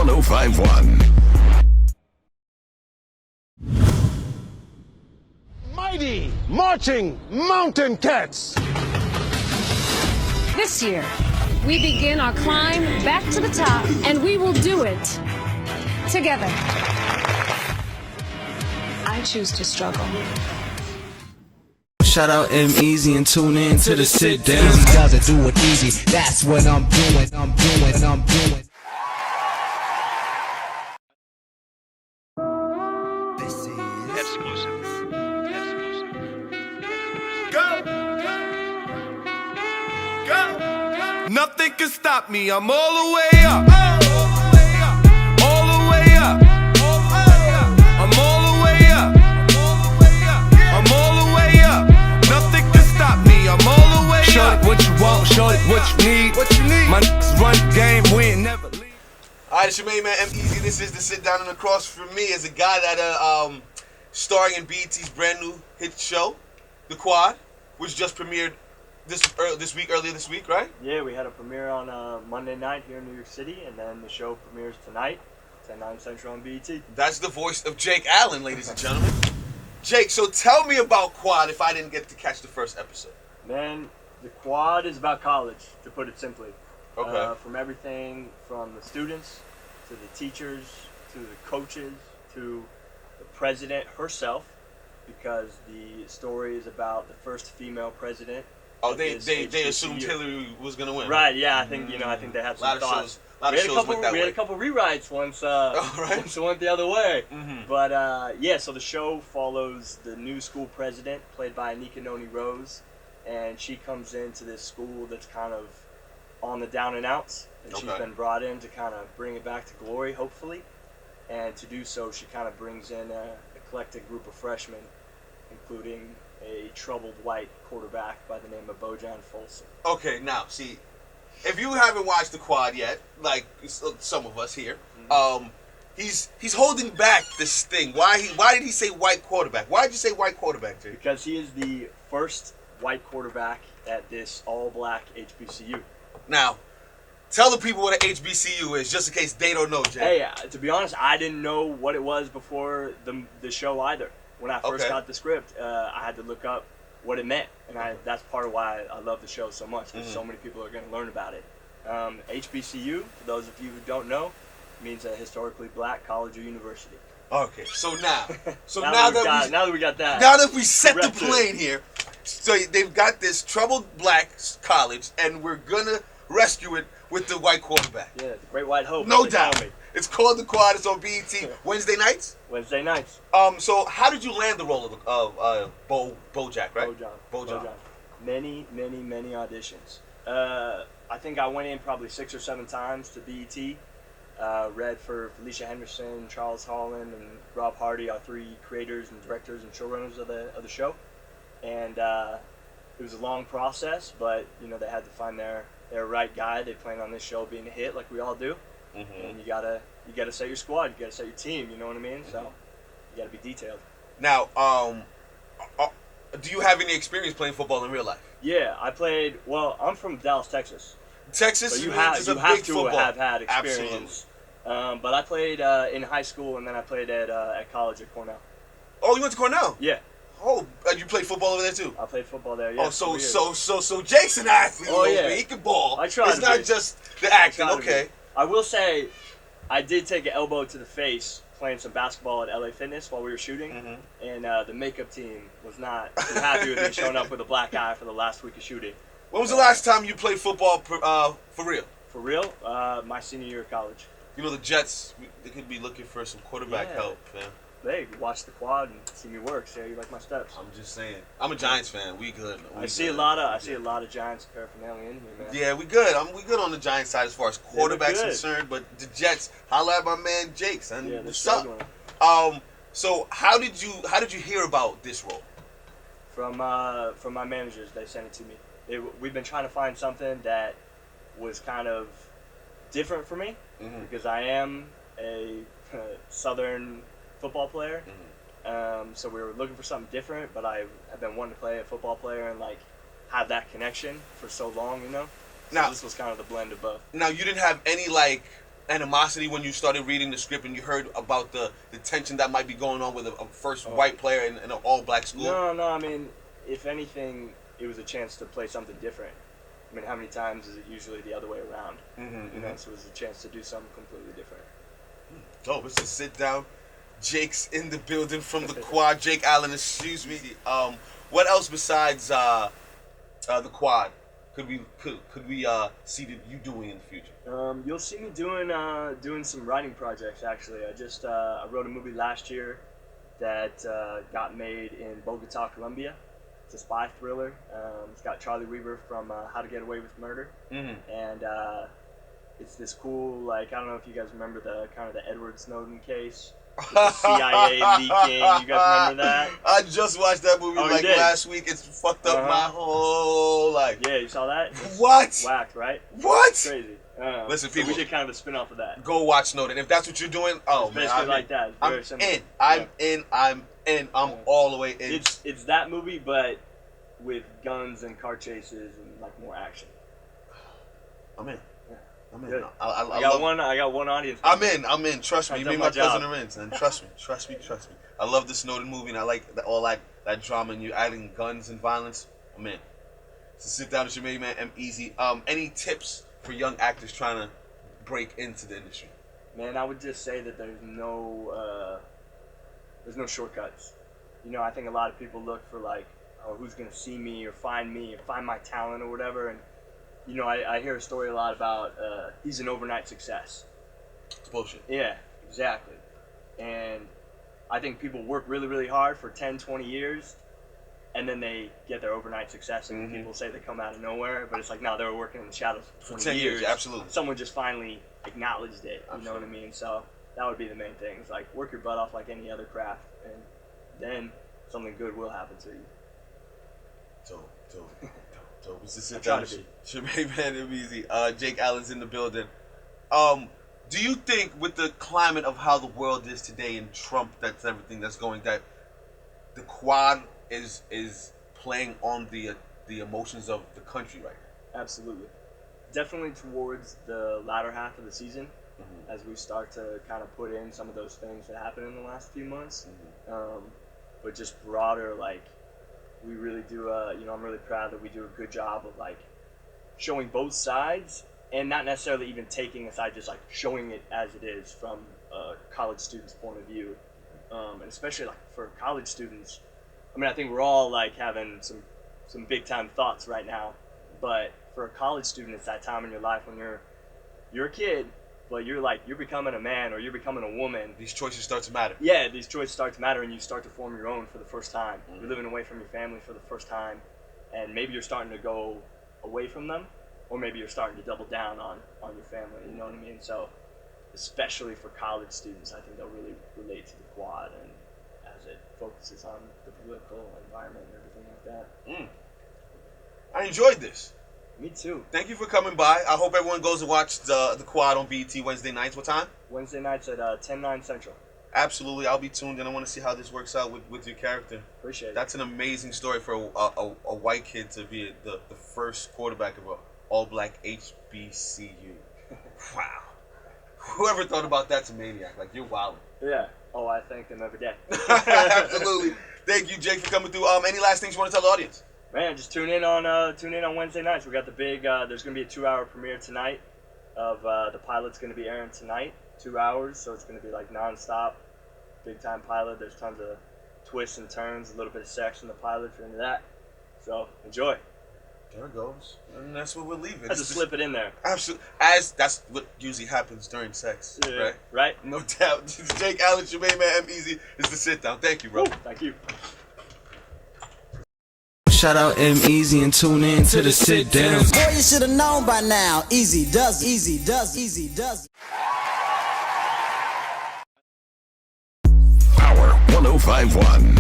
1051. Mighty marching mountain cats. This year, we begin our climb back to the top, and we will do it together. I choose to struggle. Shout out EmEz and tune in to the sit down. Easy doesn't do it easy. That's what I'm doing. This is Exclusive. Go. Nothing can stop me. I'm all the way up. All the way up. I'm all the way up. I'm all the way up. Nothing can stop me. I'm all the way up. Show it what you want. Show it what you need. My niggas run the game. We ain't never leave. Alright, it's your main man EmEz. This is the sit down, and across from me is a guy that starring in BET's brand new hit show, The Quad, which just premiered earlier this week, right? Yeah, we had a premiere on Monday night here in New York City, and then the show premieres tonight, 10/9 Central on BET. That's the voice of Jake Allyn, ladies and gentlemen. Jake, so tell me about Quad if I didn't get to catch the first episode. Man, The Quad is about college, to put it simply. Okay. From everything from the students to the teachers to the coaches to the president herself, because the story is about the first female president. Oh, they assumed Hillary was gonna win. Right? Yeah, I think they had some thoughts. We had a couple rewrites once. Once it went the other way. Mm-hmm. But yeah, so the show follows the new school president, played by Anika Noni Rose, and she comes into this school that's kind of on the down and outs, and she's been brought in to kind of bring it back to glory, hopefully. And to do so, she kind of brings in an eclectic group of freshmen, including a troubled white quarterback by the name of BoJohn Folsom. Okay, now see, if you haven't watched The Quad yet, like some of us here, he's holding back this thing. Why did he say white quarterback? Why did you say white quarterback, Jake? Because he is the first white quarterback at this all-black HBCU. Now, tell the people what an HBCU is, just in case they don't know, Jay. Hey, to be honest, I didn't know what it was before the show either. When I first got the script, I had to look up what it meant, and that's part of why I love the show so much, because so many people are going to learn about it. HBCU, for those of you who don't know, means a historically black college or university. Okay, so now that we got that, now that we set the plane here, so they've got this troubled black college, and we're gonna rescue it with the white quarterback. Yeah, the Great White Hope. No doubt. It's called The Quad. It's on BET Wednesday nights. Wednesday nights. So how did you land the role of BoJack, right? BoJohn. Many auditions. I think I went in probably 6 or 7 times to BET. Read for Felicia Henderson, Charles Holland, and Rob Hardy, our 3 creators and directors and showrunners of the show. And it was a long process, but they had to find their right guy. They planned on this show being a hit, like we all do. Mm-hmm. And you gotta set your squad, you gotta set your team. You know what I mean? So you gotta be detailed. Now, do you have any experience playing football in real life? Yeah, I played. Well, I'm from Dallas, Texas. Texas, so you is have a to big football. have had experience. Absolutely. But I played in high school, and then I played at college at Cornell. Oh, you went to Cornell? Yeah. Oh, you played football over there too? I played football there. Yeah. Oh, so Jake's an athlete. Oh yeah. He can ball. I tried. It's not just the acting. Okay. I will say, I did take an elbow to the face playing some basketball at LA Fitness while we were shooting, and the makeup team was not too happy with me showing up with a black eye for the last week of shooting. When was the last time you played football for real? For real? My senior year of college. The Jets, they could be looking for some quarterback help, man. Hey, watch The Quad and see me work. See how you like my steps. I'm just saying. I'm a Giants fan. We good. I see a lot of Giants paraphernalia in here, man. Yeah, we good. We good on the Giants side as far as quarterback's concerned. But the Jets, holla at my man Jake, son. Yeah, what's up? So how did you hear about this role? From my managers, they sent it to me. We've been trying to find something that was kind of different for me, because I am a Southern football player. So we were looking for something different, but I have been wanting to play a football player and have that connection for so long, So now, this was kind of the blend of both. Now, you didn't have any animosity when you started reading the script and you heard about the tension that might be going on with a first white player in an all-black school? No. I mean, if anything, it was a chance to play something different. I mean, how many times is it usually the other way around? You know, so it was a chance to do something completely different. Dope. It's a sit down. Jake's in the building from the quad. Jake Allyn, excuse me. What else besides the quad could we see you doing in the future? You'll see me doing some writing projects. Actually, I wrote a movie last year that got made in Bogota, Colombia. It's a spy thriller. It's got Charlie Weaver from How to Get Away with Murder, and it's this cool, like, I don't know if you guys remember the Edward Snowden case, with the CIA leaking. You guys remember that? I just watched that movie last week. It's fucked up my whole life. Yeah, you saw that? What? Whacked, right? What? It's crazy. Listen, so people, we did kind of a spin-off of that. Go watch Snowden. If that's what you're doing, it's basically like that. It's very similar. I'm in. I'm all the way in. It's that movie, but with guns and car chases and like more action. I'm in. Yeah. I'm in. Good. I got one audience. I'm in. Trust me. You made my cousin Arinz, and trust me. I love the Snowden movie, and I like all that drama, and you adding guns and violence. I'm in. So sit down with your main man, EmEz. Any tips for young actors trying to break into the industry? Man, I would just say that there's no shortcuts. You know, I think a lot of people look for like, oh, who's gonna see me or find my talent or whatever, and you know, I hear a story a lot about he's an overnight success. It's bullshit. Yeah, exactly. And I think people work really, really hard for 10, 20 years, and then they get their overnight success, and people say they come out of nowhere, but it's like, no, they were working in the shadows for 10 years. Absolutely. Someone just finally acknowledged it, you know what I mean? So that would be the main thing. It's like, work your butt off like any other craft, and then something good will happen to you. Dope. It's a sit down. Your main man, EmEz. Jake Allyn's in the building. Do you think with the climate of how the world is today and Trump, that's everything that's going, that the quad is playing on the emotions of the country right now? Absolutely. Definitely towards the latter half of the season, as we start to kind of put in some of those things that happened in the last few months. But just broader, like, we really do, you know, I'm really proud that we do a good job of like showing both sides and not necessarily even taking a side, just like showing it as it is from a college student's point of view. And especially like for college students, I mean, I think we're all like having some big time thoughts right now, but for a college student, it's that time in your life when you're a kid, but you're becoming a man or you're becoming a woman. These choices start to matter. Yeah, these choices start to matter, and you start to form your own for the first time. You're living away from your family for the first time, and maybe you're starting to go away from them, or maybe you're starting to double down on your family, you know what I mean? So, especially for college students, I think they'll really relate to the quad, and as it focuses on the political environment and everything like that. I enjoyed this. Me too. Thank you for coming by. I hope everyone goes and watch the quad on BET Wednesday nights. What time? Wednesday nights at 10/9 Central. Absolutely. I'll be tuned in. I want to see how this works out with your character. Appreciate it. That's an amazing story for a white kid to be the first quarterback of an all-black HBCU. Wow. Whoever thought about that's a maniac. Like, you're wilding. Yeah. Oh, I thank them every day. Absolutely. Thank you, Jake, for coming through. Any last things you want to tell the audience? Man, just tune in on Wednesday nights. We got the big. There's gonna be a 2-hour premiere tonight of the pilot's gonna be airing tonight, 2 hours. So it's gonna be like nonstop, big time pilot. There's tons of twists and turns, a little bit of sex in the pilot if you're into that. So enjoy. There it goes, and that's what we'll leave it. I just slip it in there. Absolutely, that's what usually happens during sex, Yeah, right? Right. No doubt. Jake Allyn, your main man, EmEz, is the sit down. Thank you, bro. Thank you. Shout out EmEz and tune in to the sit down. Boy, you should have known by now. Easy does, easy does, easy does. Power 105.1.